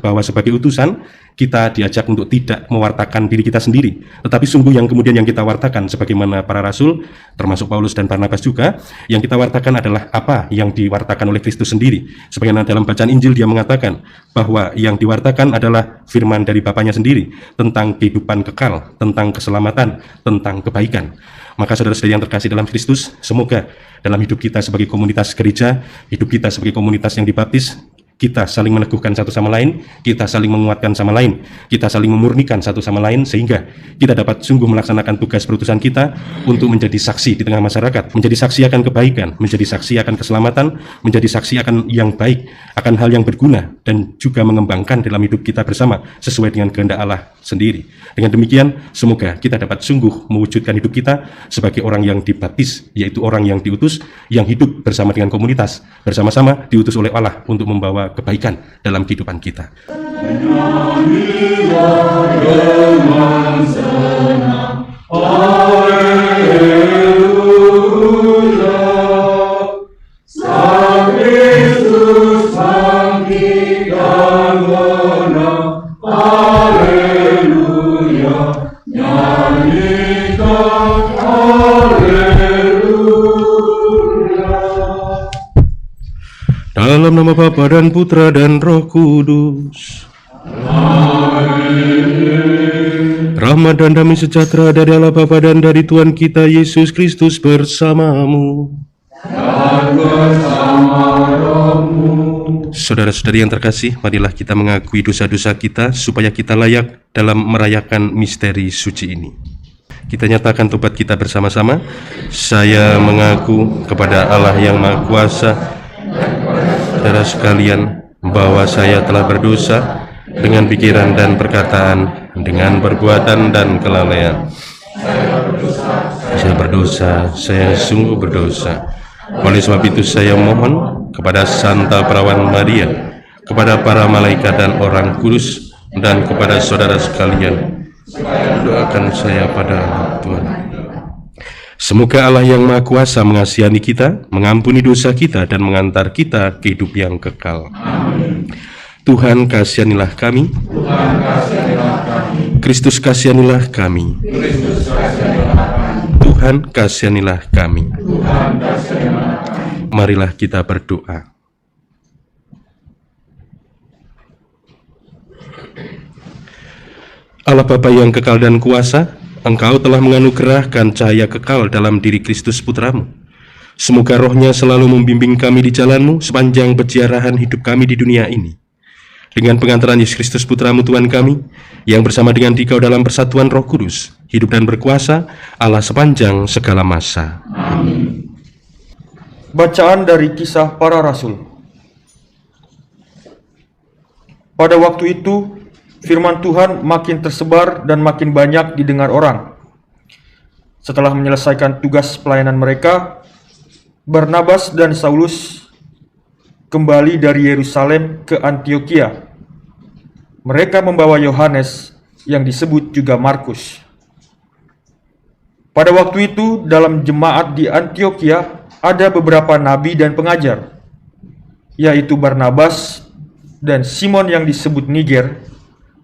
bahwa sebagai utusan kita diajak untuk tidak mewartakan diri kita sendiri, tetapi sungguh yang kemudian yang kita wartakan sebagaimana para rasul, termasuk Paulus dan Barnabas juga, yang kita wartakan adalah apa yang diwartakan oleh Kristus sendiri. Sebagaimana dalam bacaan Injil dia mengatakan bahwa yang diwartakan adalah firman dari Bapanya sendiri tentang kehidupan kekal, tentang keselamatan, tentang kebaikan. Maka saudara-saudari yang terkasih dalam Kristus, semoga dalam hidup kita sebagai komunitas gereja, hidup kita sebagai komunitas yang dibaptis, kita saling meneguhkan satu sama lain, kita saling menguatkan sama lain, kita saling memurnikan satu sama lain, sehingga kita dapat sungguh melaksanakan tugas perutusan kita untuk menjadi saksi di tengah masyarakat, menjadi saksi akan kebaikan, menjadi saksi akan keselamatan, menjadi saksi akan yang baik, akan hal yang berguna, dan juga mengembangkan dalam hidup kita bersama sesuai dengan kehendak Allah sendiri. Dengan demikian, semoga kita dapat sungguh mewujudkan hidup kita sebagai orang yang dibaptis, yaitu orang yang diutus, yang hidup bersama dengan komunitas, bersama-sama diutus oleh Allah untuk membawa kebaikan dalam kehidupan kita. Menyanyilah dengan senang, Haleluya, Sang Kristus bangkit dan menang, Haleluya, nyanyikan Haleluya. Dalam nama Bapa dan Putra dan Roh Kudus. Amin. Rahmat dan damai sejahtera dari Allah Bapa dan dari Tuhan kita Yesus Kristus bersamamu. Dan bersama rohmu. Saudara-saudari yang terkasih, marilah kita mengakui dosa-dosa kita supaya kita layak dalam merayakan misteri suci ini. Kita nyatakan tobat kita bersama-sama. Saya mengaku kepada Allah yang Maha Kuasa, saudara sekalian, bahwa saya telah berdosa dengan pikiran dan perkataan, dengan perbuatan dan kelalaian. Saya berdosa, saya sungguh berdosa. Oleh sebab itu saya mohon kepada Santa Perawan Maria, kepada para malaikat dan orang kudus, dan kepada saudara sekalian, doakan saya pada Tuhan. Semoga Allah yang Maha Kuasa mengasihi kita, mengampuni dosa kita, dan mengantar kita ke hidup yang kekal. Amin. Tuhan kasihanilah kami. Tuhan kasihanilah kami. Kristus kasihanilah kami. Kristus kasihanilah kami. Tuhan kasihanilah kami. Tuhan kasihanilah kami. Marilah kita berdoa. Allah Bapa yang kekal dan kuasa, Engkau telah menganugerahkan cahaya kekal dalam diri Kristus Putramu. Semoga rohnya selalu membimbing kami di jalan-Mu sepanjang peziarahan hidup kami di dunia ini. Dengan pengantaran Yesus Kristus Putramu Tuhan kami, yang bersama dengan Dikau dalam persatuan Roh Kudus, hidup dan berkuasa Allah sepanjang segala masa. Amin. Bacaan dari Kisah Para Rasul. Pada waktu itu, firman Tuhan makin tersebar dan makin banyak didengar orang. Setelah menyelesaikan tugas pelayanan mereka, Barnabas dan Saulus kembali dari Yerusalem ke Antiokhia. Mereka membawa Yohanes yang disebut juga Markus. Pada waktu itu, dalam jemaat di Antiokhia ada beberapa nabi dan pengajar, yaitu Barnabas dan Simon yang disebut Niger,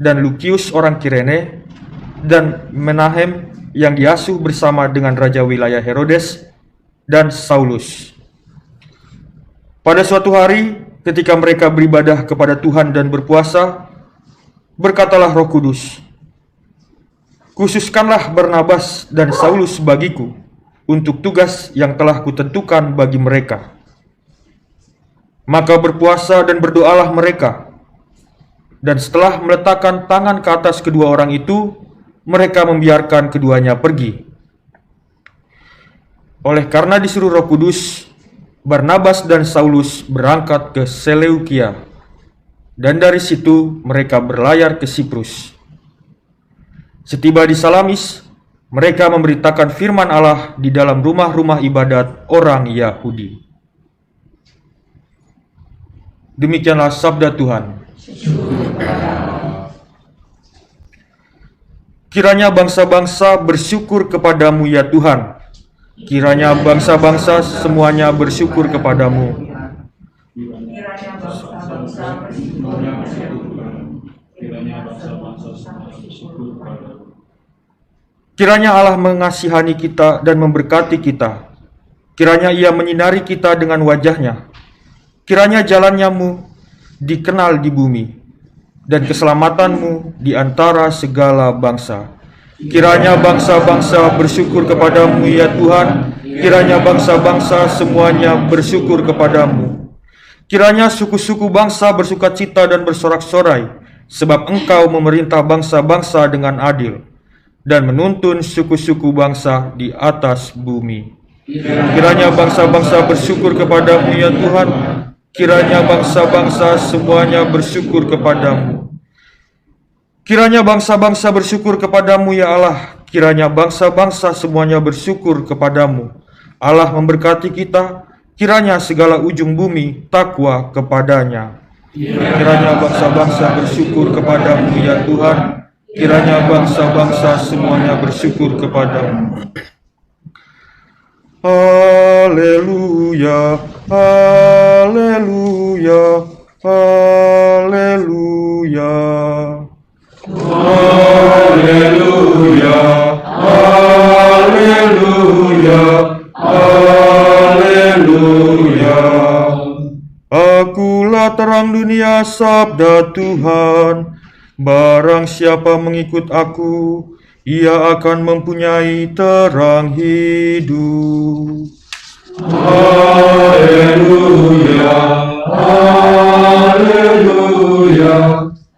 dan Lukius orang Kirene, dan Menahem yang diasuh bersama dengan raja wilayah Herodes, dan Saulus. Pada suatu hari, ketika mereka beribadah kepada Tuhan dan berpuasa, berkatalah Roh Kudus, "Khususkanlah Barnabas dan Saulus bagiku untuk tugas yang telah kutentukan bagi mereka." Maka berpuasa dan berdoalah mereka. Dan setelah meletakkan tangan ke atas kedua orang itu, mereka membiarkan keduanya pergi. Oleh karena disuruh Roh Kudus, Barnabas dan Saulus berangkat ke Seleukia, dan dari situ mereka berlayar ke Siprus. Setiba di Salamis, mereka memberitakan firman Allah di dalam rumah-rumah ibadat orang Yahudi. Demikianlah sabda Tuhan. Kiranya bangsa-bangsa bersyukur kepadamu ya Tuhan. Kiranya bangsa-bangsa semuanya bersyukur kepadamu. Kiranya Allah mengasihani kita dan memberkati kita. Kiranya Ia menyinari kita dengan wajah-Nya. Kiranya jalan-Mu dikenal di bumi, dan keselamatan-Mu di antara segala bangsa. Kiranya bangsa-bangsa bersyukur kepadamu, ya Tuhan. Kiranya bangsa-bangsa semuanya bersyukur kepadamu. Kiranya suku-suku bangsa bersukacita dan bersorak-sorai, sebab Engkau memerintah bangsa-bangsa dengan adil, dan menuntun suku-suku bangsa di atas bumi. Kiranya bangsa-bangsa bersyukur kepadamu, ya Tuhan. Kiranya bangsa-bangsa semuanya bersyukur kepadamu. Kiranya bangsa-bangsa bersyukur kepadamu, ya Allah. Kiranya bangsa-bangsa semuanya bersyukur kepadamu. Allah memberkati kita. Kiranya segala ujung bumi takwa kepadanya. Kiranya bangsa-bangsa bersyukur kepadamu, ya Tuhan. Kiranya bangsa-bangsa semuanya bersyukur kepadamu. Haleluya, haleluya, haleluya. Haleluya, haleluya, haleluya. Akulah terang dunia, sabda Tuhan. Barang siapa mengikut aku, ia akan mempunyai terang hidup. Haleluya, haleluya,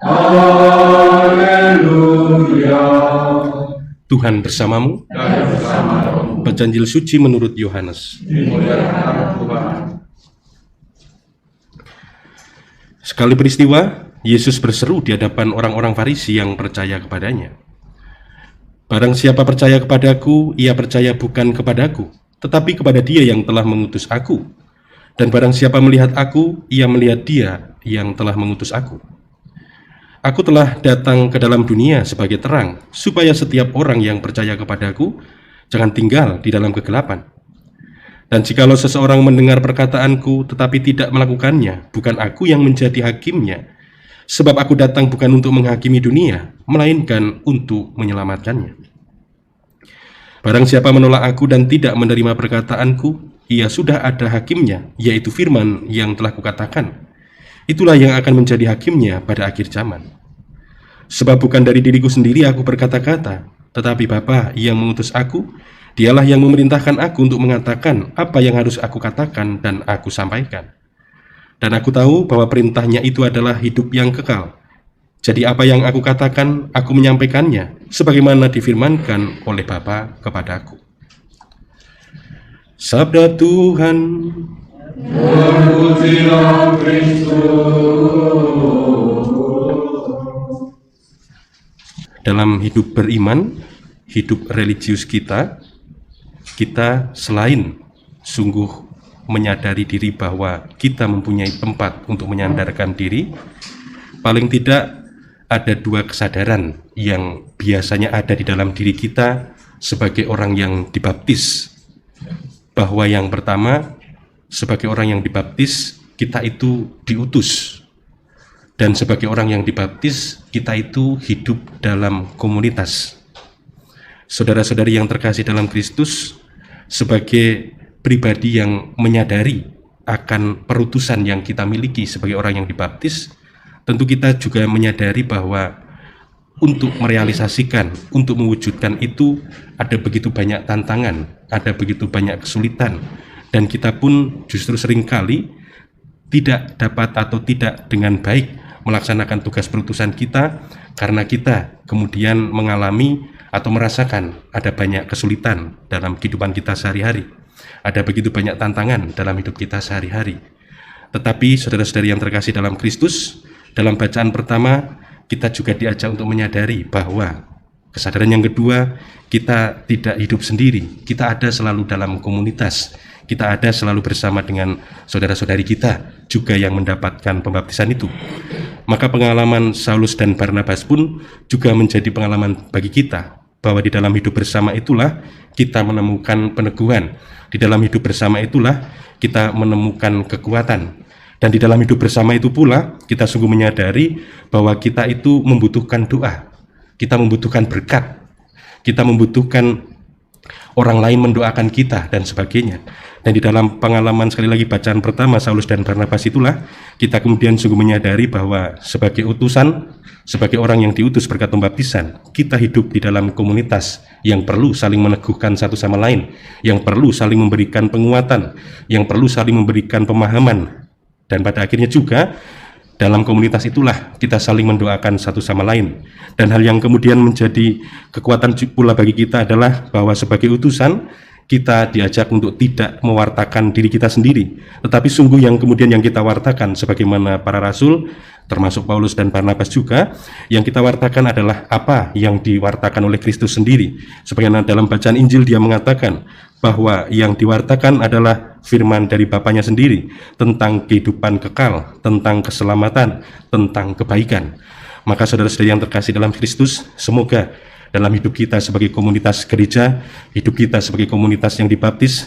haleluya. Tuhan bersamamu. Dan bersamamu. Bacaan Injil suci menurut Yohanes. Dimuliakan Tuhan. Sekali peristiwa, Yesus berseru di hadapan orang-orang Farisi yang percaya kepadanya. Barang siapa percaya kepadaku, ia percaya bukan kepadaku, tetapi kepada Dia yang telah mengutus aku. Dan barang siapa melihat aku, ia melihat Dia yang telah mengutus aku. Aku telah datang ke dalam dunia sebagai terang, supaya setiap orang yang percaya kepadaku jangan tinggal di dalam kegelapan. Dan jikalau seseorang mendengar perkataanku tetapi tidak melakukannya, bukan aku yang menjadi hakimnya, sebab aku datang bukan untuk menghakimi dunia, melainkan untuk menyelamatkannya. Barang siapa menolak aku dan tidak menerima perkataanku, ia sudah ada hakimnya, yaitu firman yang telah kukatakan. Itulah yang akan menjadi hakimnya pada akhir zaman. Sebab bukan dari diriku sendiri aku berkata-kata, tetapi Bapa yang mengutus aku, Dialah yang memerintahkan aku untuk mengatakan apa yang harus aku katakan dan aku sampaikan. Dan aku tahu bahwa perintahnya itu adalah hidup yang kekal. Jadi apa yang aku katakan, aku menyampaikannya, sebagaimana difirmankan oleh Bapa kepadaku. Sabda Tuhan. Terpujilah Dalam hidup beriman, hidup religius kita selain sungguh menyadari diri bahwa kita mempunyai tempat untuk menyandarkan diri, paling tidak ada dua kesadaran yang biasanya ada di dalam diri kita sebagai orang yang dibaptis. Bahwa yang pertama, sebagai orang yang dibaptis, kita itu diutus. Dan sebagai orang yang dibaptis, kita itu hidup dalam komunitas. Saudara-saudari yang terkasih dalam Kristus, sebagai pribadi yang menyadari akan perutusan yang kita miliki sebagai orang yang dibaptis, tentu kita juga menyadari bahwa untuk merealisasikan, untuk mewujudkan itu ada begitu banyak tantangan, ada begitu banyak kesulitan, dan kita pun justru seringkali tidak dapat atau tidak dengan baik melaksanakan tugas perutusan kita karena kita kemudian mengalami atau merasakan ada banyak kesulitan dalam kehidupan kita sehari-hari. Ada begitu banyak tantangan dalam hidup kita sehari-hari. Tetapi saudara-saudari yang terkasih dalam Kristus, dalam bacaan pertama kita juga diajak untuk menyadari bahwa kesadaran yang kedua, kita tidak hidup sendiri, kita ada selalu dalam komunitas, kita ada selalu bersama dengan saudara-saudari kita juga yang mendapatkan pembaptisan itu. Maka pengalaman Saulus dan Barnabas pun juga menjadi pengalaman bagi kita, bahwa di dalam hidup bersama itulah kita menemukan peneguhan, di dalam hidup bersama itulah kita menemukan kekuatan, dan di dalam hidup bersama itu pula kita sungguh menyadari bahwa kita itu membutuhkan doa, kita membutuhkan berkat, kita membutuhkan orang lain mendoakan kita dan sebagainya. Dan di dalam pengalaman, sekali lagi bacaan pertama Saulus dan Barnabas itulah kita kemudian sungguh menyadari bahwa sebagai utusan, sebagai orang yang diutus berkat pembaptisan, kita hidup di dalam komunitas yang perlu saling meneguhkan satu sama lain, yang perlu saling memberikan penguatan, yang perlu saling memberikan pemahaman. Dan pada akhirnya juga dalam komunitas itulah kita saling mendoakan satu sama lain. Dan hal yang kemudian menjadi kekuatan pula bagi kita adalah bahwa sebagai utusan kita diajak untuk tidak mewartakan diri kita sendiri, tetapi sungguh yang kemudian yang kita wartakan sebagaimana para rasul, termasuk Paulus dan Barnabas juga, yang kita wartakan adalah apa yang diwartakan oleh Kristus sendiri. Sebagaimana dalam bacaan Injil dia mengatakan bahwa yang diwartakan adalah firman dari Bapanya sendiri tentang kehidupan kekal, tentang keselamatan, tentang kebaikan. Maka saudara-saudari yang terkasih dalam Kristus, semoga dalam hidup kita sebagai komunitas gereja, hidup kita sebagai komunitas yang dibaptis,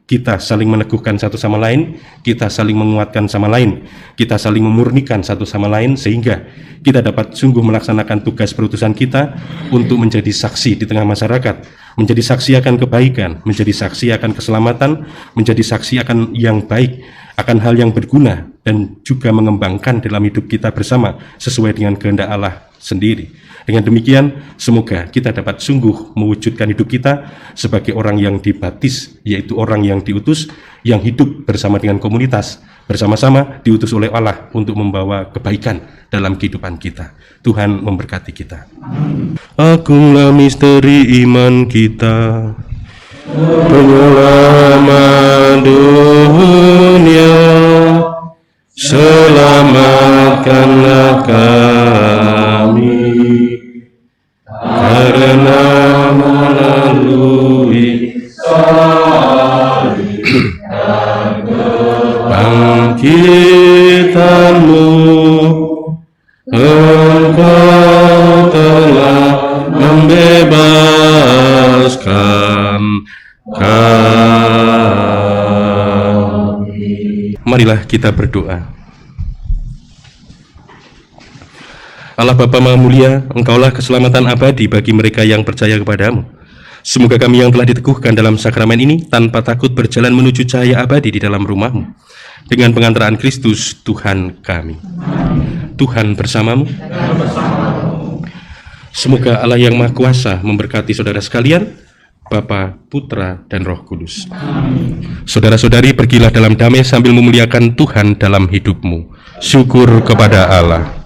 kita saling meneguhkan satu sama lain, kita saling menguatkan sama lain, kita saling memurnikan satu sama lain, sehingga kita dapat sungguh melaksanakan tugas perutusan kita untuk menjadi saksi di tengah masyarakat, menjadi saksi akan kebaikan, menjadi saksi akan keselamatan, menjadi saksi akan yang baik, akan hal yang berguna, dan juga mengembangkan dalam hidup kita bersama sesuai dengan kehendak Allah sendiri. Dengan demikian, semoga kita dapat sungguh mewujudkan hidup kita sebagai orang yang dibaptis, yaitu orang yang diutus, yang hidup bersama dengan komunitas, bersama-sama diutus oleh Allah untuk membawa kebaikan dalam kehidupan kita. Tuhan memberkati kita. Agunglah misteri iman kita, penyelamat dunia, selamatkanlah kami, karena melalui salib dan kebangkitanmu, Engkau telah membebaskan kami. Marilah kita berdoa. Allah Bapa Maha Mulia, Engkaulah keselamatan abadi bagi mereka yang percaya kepadamu. Semoga kami yang telah diteguhkan dalam sakramen ini tanpa takut berjalan menuju cahaya abadi di dalam rumah-Mu. Dengan pengantaraan Kristus, Tuhan kami. Tuhan bersamamu. Semoga Allah yang Maha Kuasa memberkati saudara sekalian, Bapa, Putra, dan Roh Kudus. Saudara-saudari, pergilah dalam damai sambil memuliakan Tuhan dalam hidupmu. Syukur kepada Allah.